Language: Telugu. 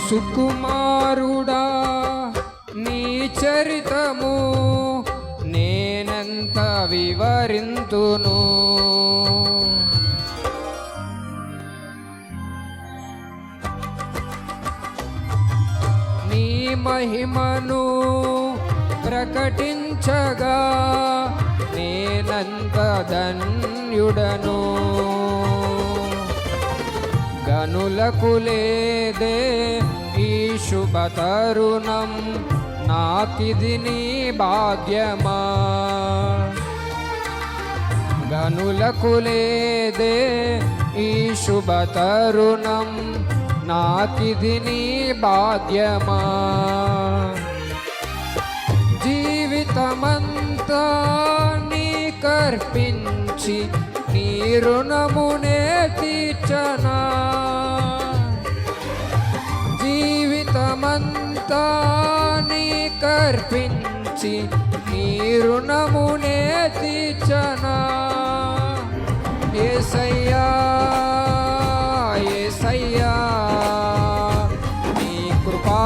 సుకుమారుడా నీ చరితము నేనెంత వివరింతును. నీ మహిమను ప్రకటించగా నేనంత ధన్యుడను. గనులకు లేదే ఈ శుభ తరుణం, నాకిది నీ భాగ్యమా. గనులకు లేదే ఈ శుభ తరుణం, నాకిది నీ భాగ్యమా. జీవితమంతా నీకర్పించి నీ రుణమునే తీర్చనా. జీవితమంతా నీకర్పించి నీ రుణమునే తీర్చనా. యేసయ్యా యేసయ్యా నీ కృపా